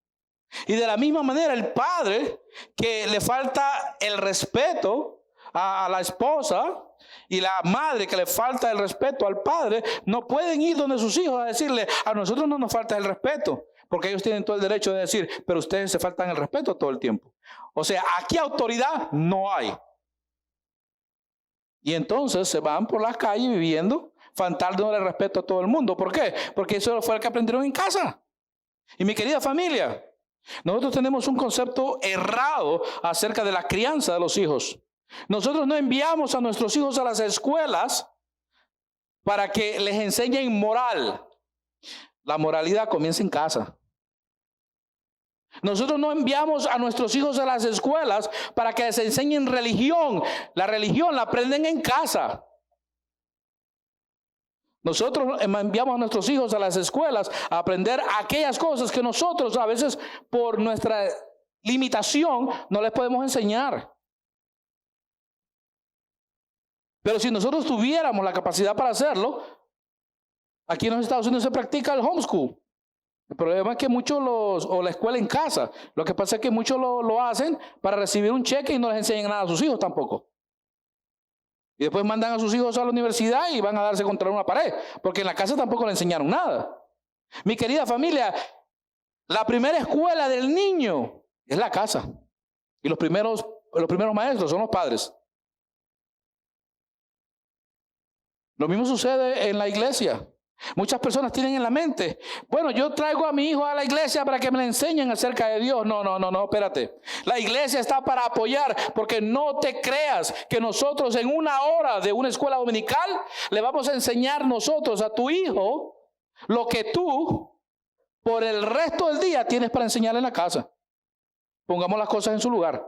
Y de la misma manera el padre que le falta el respeto a la esposa y la madre que le falta el respeto al padre, no pueden ir donde sus hijos a decirle, a nosotros no nos falta el respeto. Porque ellos tienen todo el derecho de decir, pero ustedes se faltan el respeto todo el tiempo. O sea, aquí autoridad no hay. Y entonces se van por las calles viviendo, faltándole el respeto a todo el mundo. ¿Por qué? Porque eso fue lo que aprendieron en casa. Y mi querida familia, nosotros tenemos un concepto errado acerca de la crianza de los hijos. Nosotros no enviamos a nuestros hijos a las escuelas para que les enseñen moral. La moralidad comienza en casa. Nosotros no enviamos a nuestros hijos a las escuelas para que les enseñen religión. La religión la aprenden en casa. Nosotros enviamos a nuestros hijos a las escuelas a aprender aquellas cosas que nosotros a veces por nuestra limitación no les podemos enseñar. Pero si nosotros tuviéramos la capacidad para hacerlo, aquí en los Estados Unidos se practica el homeschool. El problema es que muchos o la escuela en casa. Lo que pasa es que muchos lo hacen para recibir un cheque y no les enseñan nada a sus hijos tampoco. Y después mandan a sus hijos a la universidad y van a darse contra una pared, porque en la casa tampoco le enseñaron nada. Mi querida familia, la primera escuela del niño es la casa. Y los primeros maestros son los padres. Lo mismo sucede en la iglesia. Muchas personas tienen en la mente, bueno, yo traigo a mi hijo a la iglesia para que me le enseñen acerca de Dios. No, espérate. La iglesia está para apoyar, porque no te creas que nosotros en una hora de una escuela dominical le vamos a enseñar nosotros a tu hijo lo que tú por el resto del día tienes para enseñarle en la casa. Pongamos las cosas en su lugar.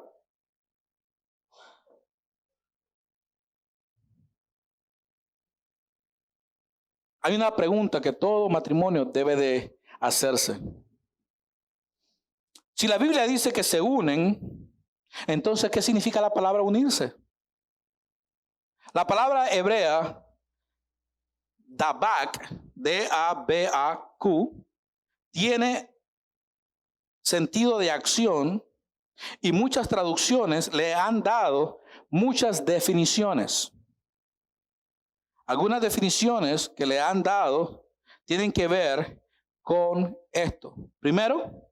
Hay una pregunta que todo matrimonio debe de hacerse. Si la Biblia dice que se unen, entonces ¿qué significa la palabra unirse? La palabra hebrea, dabak, D-A-B-A-Q, tiene sentido de acción y muchas traducciones le han dado muchas definiciones. Algunas definiciones que le han dado tienen que ver con esto. Primero,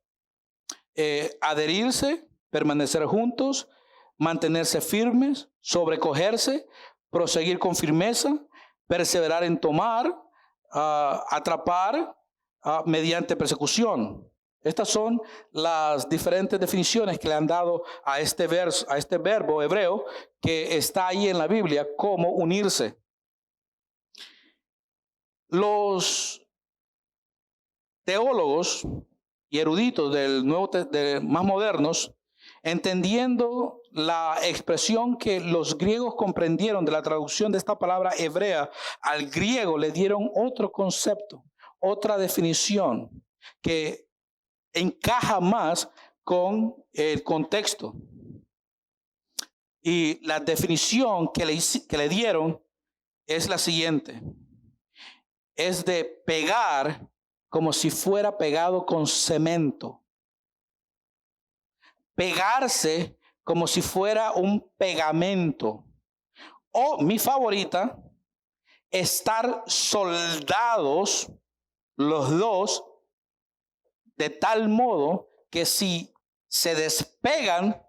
adherirse, permanecer juntos, mantenerse firmes, sobrecogerse, proseguir con firmeza, perseverar en tomar, atrapar mediante persecución. Estas son las diferentes definiciones que le han dado a este verbo hebreo que está ahí en la Biblia como unirse. Los teólogos y eruditos del más modernos, entendiendo la expresión que los griegos comprendieron de la traducción de esta palabra hebrea al griego, le dieron otro concepto, otra definición que encaja más con el contexto. Y la definición que le dieron es la siguiente: es de pegar como si fuera pegado con cemento. Pegarse como si fuera un pegamento. O mi favorita, estar soldados los dos de tal modo que si se despegan,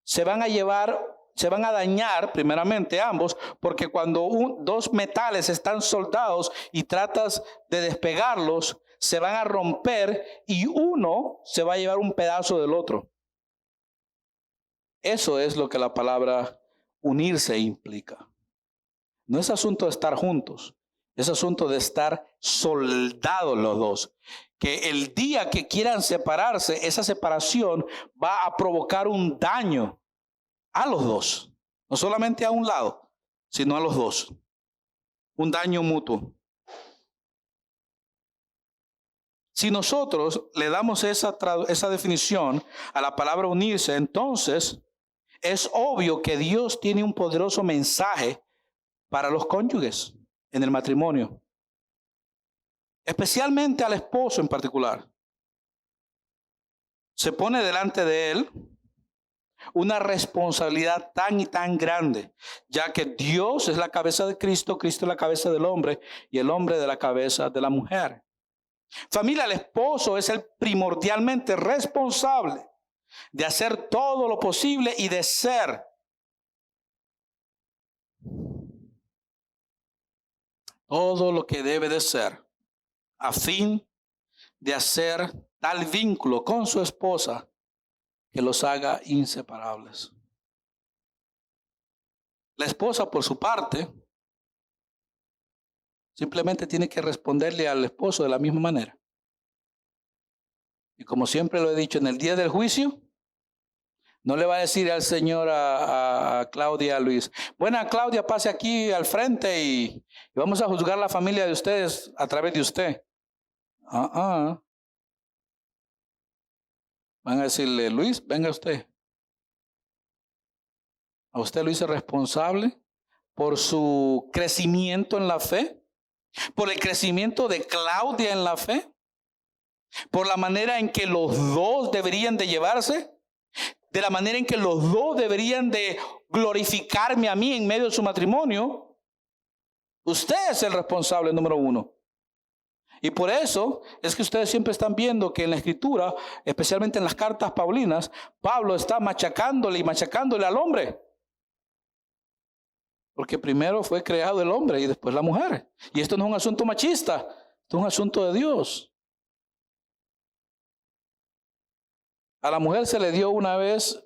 se van a dañar primeramente ambos, porque cuando dos metales están soldados y tratas de despegarlos, se van a romper y uno se va a llevar un pedazo del otro. Eso es lo que la palabra unirse implica. No es asunto de estar juntos, es asunto de estar soldados los dos. Que el día que quieran separarse, esa separación va a provocar un daño a los dos. No solamente a un lado, sino a los dos. Un daño mutuo. Si nosotros le damos esa definición a la palabra unirse, entonces es obvio que Dios tiene un poderoso mensaje para los cónyuges en el matrimonio. Especialmente al esposo en particular. Se pone delante de él una responsabilidad tan y tan grande, ya que Dios es la cabeza de Cristo, Cristo es la cabeza del hombre y el hombre de la cabeza de la mujer. Familia, el esposo es el primordialmente responsable de hacer todo lo posible y de ser todo lo que debe de ser a fin de hacer tal vínculo con su esposa que los haga inseparables. La esposa, por su parte, simplemente tiene que responderle al esposo de la misma manera. Y como siempre lo he dicho, en el día del juicio, no le va a decir al Señor a Claudia, a Luis: buena Claudia, pase aquí al frente y vamos a juzgar la familia de ustedes a través de usted. Van a decirle: Luis, venga usted. A usted lo hizo responsable por su crecimiento en la fe, por el crecimiento de Claudia en la fe, por la manera en que los dos deberían de llevarse, de la manera en que los dos deberían de glorificarme a mí en medio de su matrimonio. Usted es el responsable número uno. Y por eso es que ustedes siempre están viendo que en la Escritura, especialmente en las cartas paulinas, Pablo está machacándole al hombre. Porque primero fue creado el hombre y después la mujer. Y esto no es un asunto machista, esto es un asunto de Dios. A la mujer se le dio una vez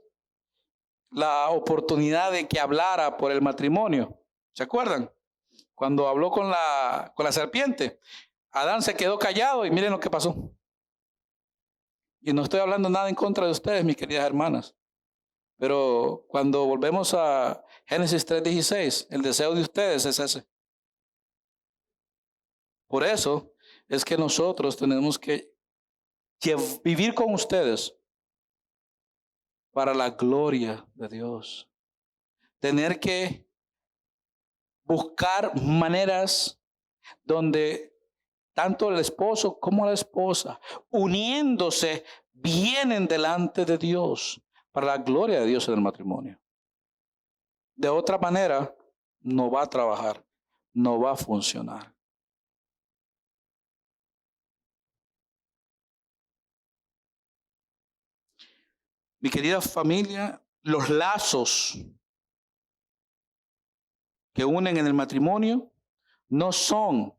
la oportunidad de que hablara por el matrimonio. ¿Se acuerdan? Cuando habló con la serpiente, Adán se quedó callado y miren lo que pasó. Y no estoy hablando nada en contra de ustedes, mis queridas hermanas. Pero cuando volvemos a Génesis 3:16, el deseo de ustedes es ese. Por eso es que nosotros tenemos que vivir con ustedes para la gloria de Dios. Tener que buscar maneras donde tanto el esposo como la esposa, uniéndose, vienen delante de Dios para la gloria de Dios en el matrimonio. De otra manera, no va a trabajar, no va a funcionar. Mi querida familia, los lazos que unen en el matrimonio no son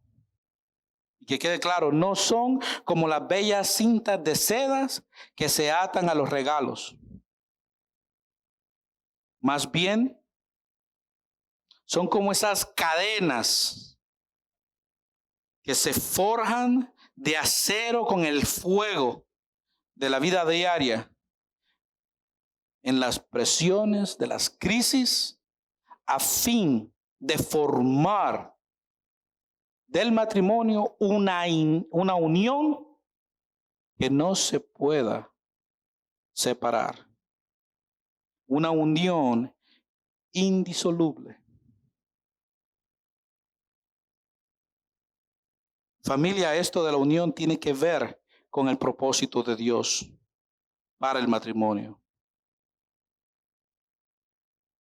Y que quede claro, no son como las bellas cintas de sedas que se atan a los regalos. Más bien, son como esas cadenas que se forjan de acero con el fuego de la vida diaria, en las presiones de las crisis, a fin de formar del matrimonio una unión que no se pueda separar. Una unión indisoluble. Familia, esto de la unión tiene que ver con el propósito de Dios para el matrimonio.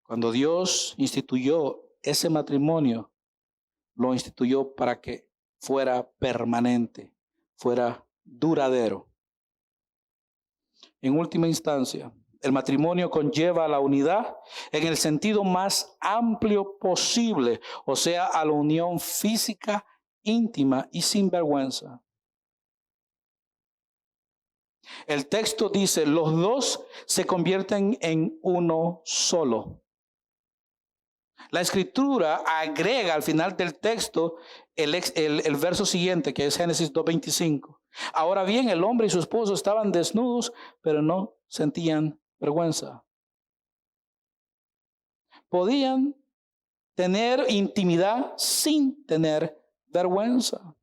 Cuando Dios instituyó ese matrimonio, lo instituyó para que fuera permanente, fuera duradero. En última instancia, el matrimonio conlleva a la unidad en el sentido más amplio posible, o sea, a la unión física, íntima y sin vergüenza. El texto dice, los dos se convierten en uno solo. La escritura agrega al final del texto el verso siguiente, que es Génesis 2:25. Ahora bien, el hombre y su esposo estaban desnudos, pero no sentían vergüenza. Podían tener intimidad sin tener vergüenza.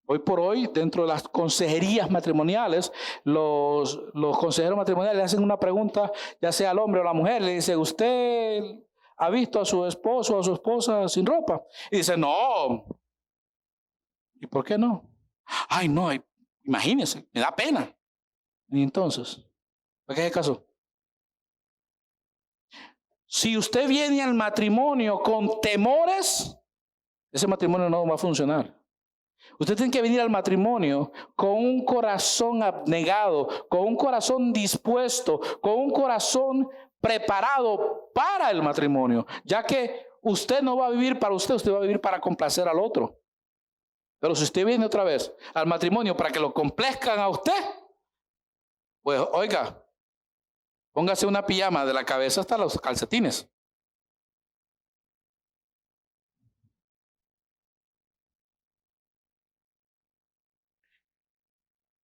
Hoy por hoy, dentro de las consejerías matrimoniales, los consejeros matrimoniales le hacen una pregunta, ya sea al hombre o a la mujer, le dice, ¿usted ha visto a su esposo o a su esposa sin ropa? Y dice, no. ¿Y por qué no? Ay, no, imagínese, me da pena. Y entonces, ¿para qué es el caso? Si usted viene al matrimonio con temores, ese matrimonio no va a funcionar. Usted tiene que venir al matrimonio con un corazón abnegado, con un corazón dispuesto, con un corazón preparado para el matrimonio, ya que usted no va a vivir para usted, usted va a vivir para complacer al otro. Pero si usted viene otra vez al matrimonio para que lo complazcan a usted, pues oiga, póngase una pijama de la cabeza hasta los calcetines.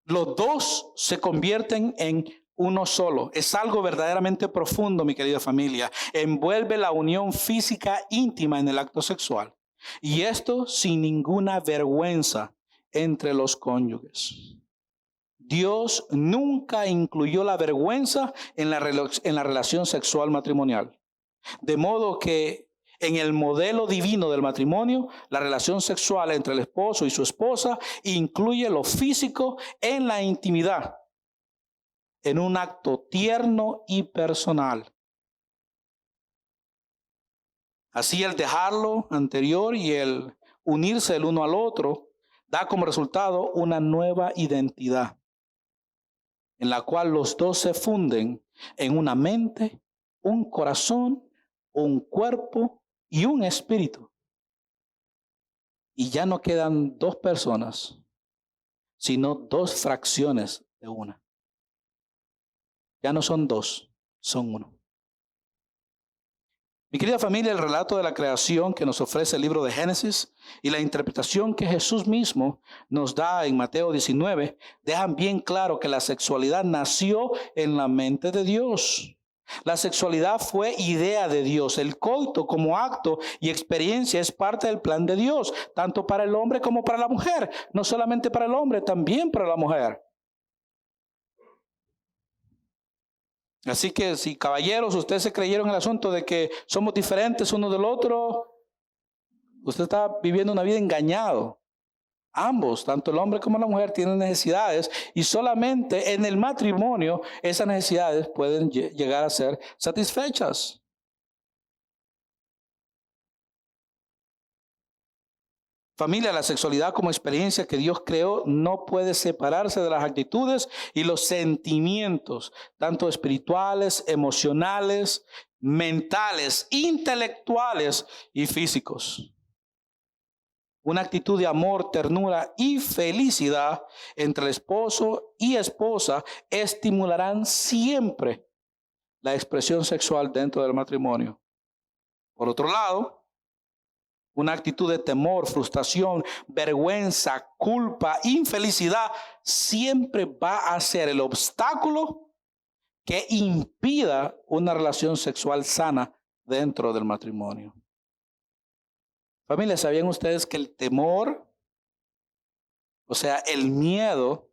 Los dos se convierten en uno solo. Es algo verdaderamente profundo, mi querida familia. Envuelve la unión física íntima en el acto sexual. Y esto sin ninguna vergüenza entre los cónyuges. Dios nunca incluyó la vergüenza en la relación sexual matrimonial. De modo que en el modelo divino del matrimonio, la relación sexual entre el esposo y su esposa incluye lo físico en la intimidad, en un acto tierno y personal. Así el dejarlo anterior y el unirse el uno al otro da como resultado una nueva identidad, en la cual los dos se funden en una mente, un corazón, un cuerpo y un espíritu. Y ya no quedan dos personas, sino dos fracciones de una. Ya no son dos, son uno. Mi querida familia, el relato de la creación que nos ofrece el libro de Génesis y la interpretación que Jesús mismo nos da en Mateo 19 dejan bien claro que la sexualidad nació en la mente de Dios. La sexualidad fue idea de Dios. El coito como acto y experiencia es parte del plan de Dios, tanto para el hombre como para la mujer. No solamente para el hombre, también para la mujer. Así que si caballeros, ustedes se creyeron el asunto de que somos diferentes uno del otro, usted está viviendo una vida engañado. Ambos, tanto el hombre como la mujer, tienen necesidades y solamente en el matrimonio esas necesidades pueden llegar a ser satisfechas. Familia, la sexualidad como experiencia que Dios creó no puede separarse de las actitudes y los sentimientos, tanto espirituales, emocionales, mentales, intelectuales y físicos. una actitud de amor, ternura y felicidad entre el esposo y esposa estimularán siempre la expresión sexual dentro del matrimonio. Por otro lado, una actitud de temor, frustración, vergüenza, culpa, infelicidad siempre va a ser el obstáculo que impida una relación sexual sana dentro del matrimonio. Familia, ¿sabían ustedes que el temor, o sea, el miedo,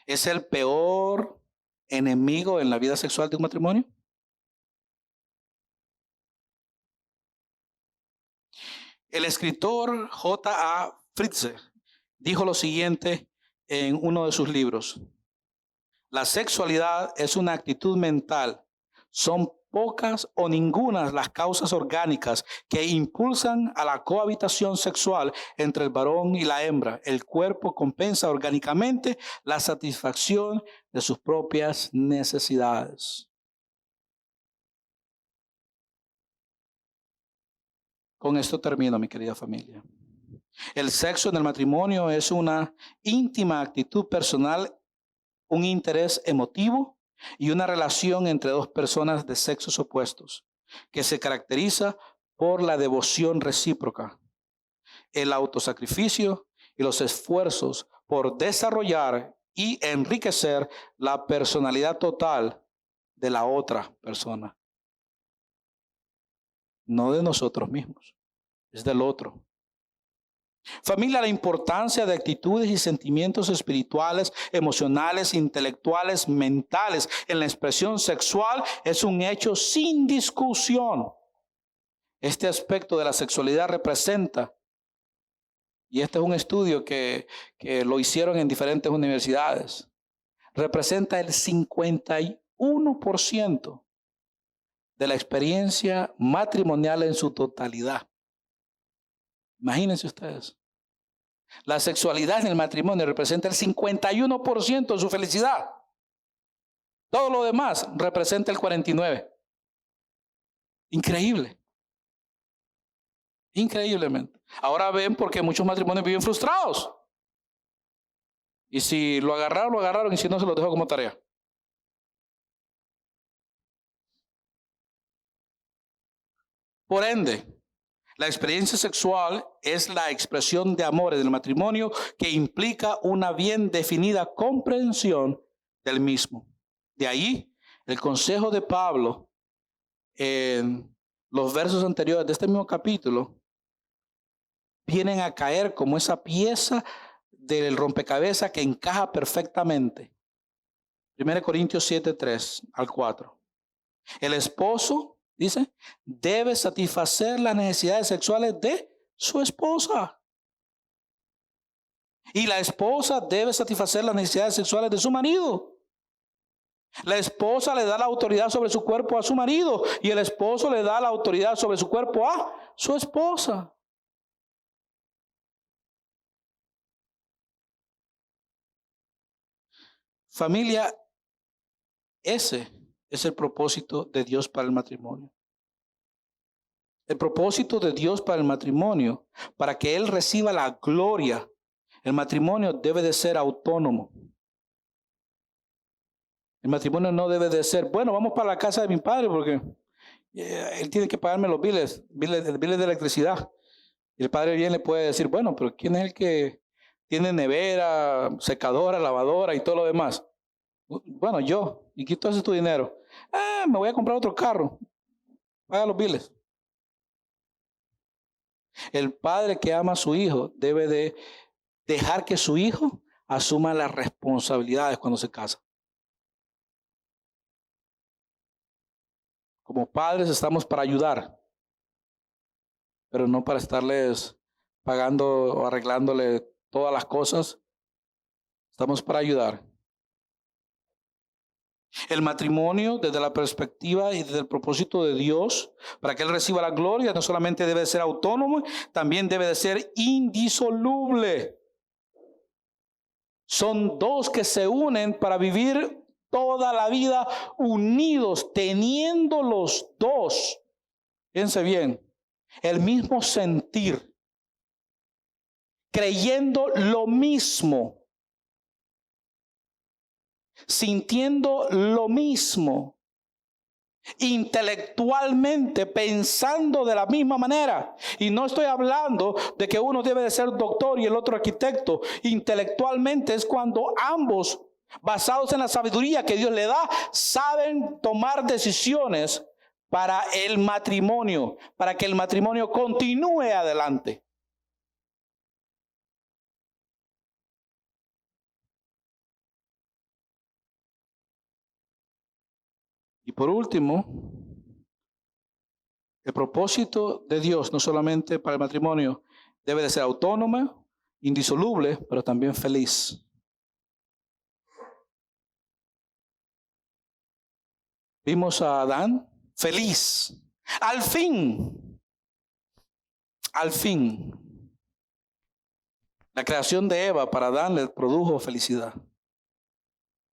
es el peor enemigo en la vida sexual de un matrimonio? El escritor J.A. Fritze dijo lo siguiente en uno de sus libros: la sexualidad es una actitud mental. Son pocas o ninguna las causas orgánicas que impulsan a la cohabitación sexual entre el varón y la hembra. El cuerpo compensa orgánicamente la satisfacción de sus propias necesidades. Con esto termino, mi querida familia. El sexo en el matrimonio es una íntima actitud personal, un interés emotivo y una relación entre dos personas de sexos opuestos que se caracteriza por la devoción recíproca, el autosacrificio y los esfuerzos por desarrollar y enriquecer la personalidad total de la otra persona. No de nosotros mismos, es del otro. Familia, la importancia de actitudes y sentimientos espirituales, emocionales, intelectuales, mentales en la expresión sexual es un hecho sin discusión. Este aspecto de la sexualidad representa, y este es un estudio que lo hicieron en diferentes universidades, representa el 51% de la experiencia matrimonial en su totalidad. Imagínense ustedes. La sexualidad en el matrimonio representa el 51% de su felicidad. Todo lo demás representa el 49%. Increíble. Increíblemente. Ahora ven por qué muchos matrimonios viven frustrados. Y si lo agarraron, lo agarraron, y si no, se lo dejo como tarea. Por ende, la experiencia sexual es la expresión de amor en el matrimonio que implica una bien definida comprensión del mismo. De ahí el consejo de Pablo en los versos anteriores de este mismo capítulo vienen a caer como esa pieza del rompecabezas que encaja perfectamente. 1 Corintios 7, 3 al 4. El esposo, dice, debe satisfacer las necesidades sexuales de su esposa. Y la esposa debe satisfacer las necesidades sexuales de su marido. La esposa le da la autoridad sobre su cuerpo a su marido y el esposo le da la autoridad sobre su cuerpo a su esposa. Familia, ese es el propósito de Dios para el matrimonio. El propósito de Dios para el matrimonio, para que Él reciba la gloria, el matrimonio debe de ser autónomo. El matrimonio no debe de ser, bueno, vamos para la casa de mi padre porque él tiene que pagarme los biles de electricidad. Y el padre bien le puede decir, bueno, pero ¿quién es el que tiene nevera, secadora, lavadora y todo lo demás? Bueno, yo. ¿Y qué tú haces tu dinero? Me voy a comprar otro carro. Paga los biles. El padre que ama a su hijo debe de dejar que su hijo asuma las responsabilidades cuando se casa. Como padres estamos para ayudar, pero no para estarles pagando o arreglándole todas las cosas. Estamos para ayudar. El matrimonio, desde la perspectiva y desde el propósito de Dios, para que Él reciba la gloria, no solamente debe de ser autónomo, también debe de ser indisoluble. Son dos que se unen para vivir toda la vida unidos, teniendo los dos, fíjense bien, el mismo sentir, creyendo lo mismo, sintiendo lo mismo, intelectualmente pensando de la misma manera. Y no estoy hablando de que uno debe de ser doctor y el otro arquitecto. Intelectualmente es cuando ambos, basados en la sabiduría que Dios le da, saben tomar decisiones para el matrimonio, para que el matrimonio continúe adelante. Y por último, el propósito de Dios, no solamente para el matrimonio, debe de ser autónoma, indisoluble, pero también feliz. Vimos a Adán feliz. Al fin, la creación de Eva para Adán le produjo felicidad.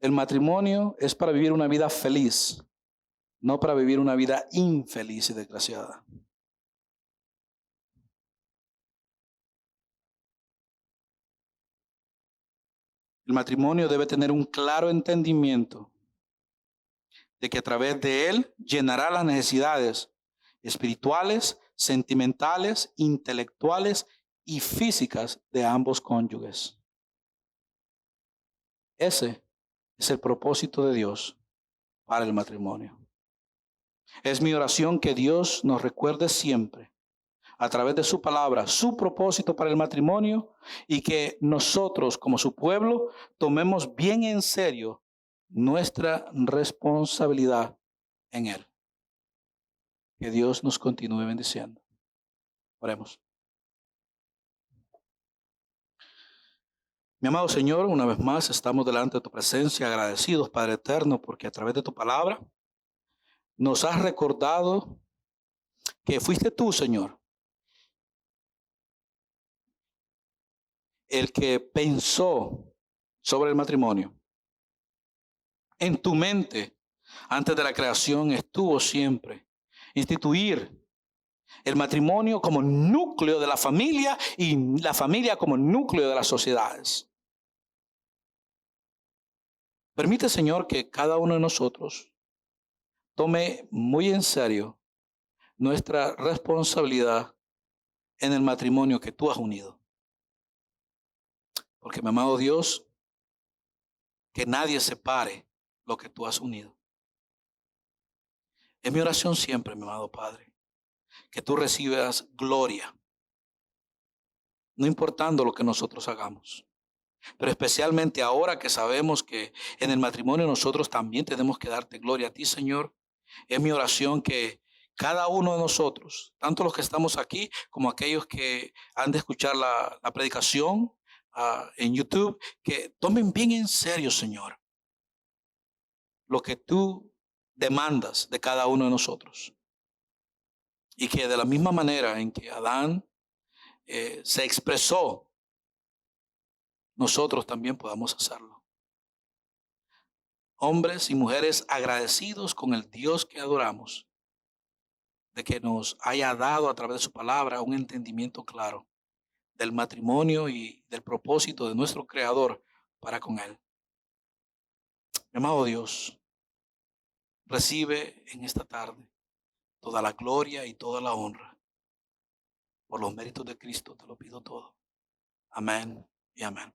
El matrimonio es para vivir una vida feliz, no para vivir una vida infeliz y desgraciada. El matrimonio debe tener un claro entendimiento de que a través de él llenará las necesidades espirituales, sentimentales, intelectuales y físicas de ambos cónyuges. Ese es el propósito de Dios para el matrimonio. Es mi oración que Dios nos recuerde siempre, a través de su palabra, su propósito para el matrimonio, y que nosotros como su pueblo tomemos bien en serio nuestra responsabilidad en él. Que Dios nos continúe bendiciendo. Oremos. Mi amado Señor, una vez más estamos delante de tu presencia, agradecidos, Padre eterno, porque a través de tu palabra nos has recordado que fuiste tú, Señor, el que pensó sobre el matrimonio. En tu mente, antes de la creación, estuvo siempre instituir el matrimonio como núcleo de la familia y la familia como núcleo de las sociedades. Permite, Señor, que cada uno de nosotros tome muy en serio nuestra responsabilidad en el matrimonio que tú has unido. Porque, mi amado Dios, que nadie separe lo que tú has unido. Es mi oración siempre, mi amado Padre, que tú recibas gloria, no importando lo que nosotros hagamos. Pero especialmente ahora que sabemos que en el matrimonio nosotros también tenemos que darte gloria a ti, Señor. Es mi oración que cada uno de nosotros, tanto los que estamos aquí como aquellos que han de escuchar la predicación en YouTube, que tomen bien en serio, Señor, lo que tú demandas de cada uno de nosotros. Y que de la misma manera en que Adán se expresó, nosotros también podamos hacerlo. Hombres y mujeres agradecidos con el Dios que adoramos, de que nos haya dado a través de su palabra un entendimiento claro del matrimonio y del propósito de nuestro Creador para con él. Mi amado Dios, recibe en esta tarde toda la gloria y toda la honra. Por los méritos de Cristo te lo pido todo. Amén y amén.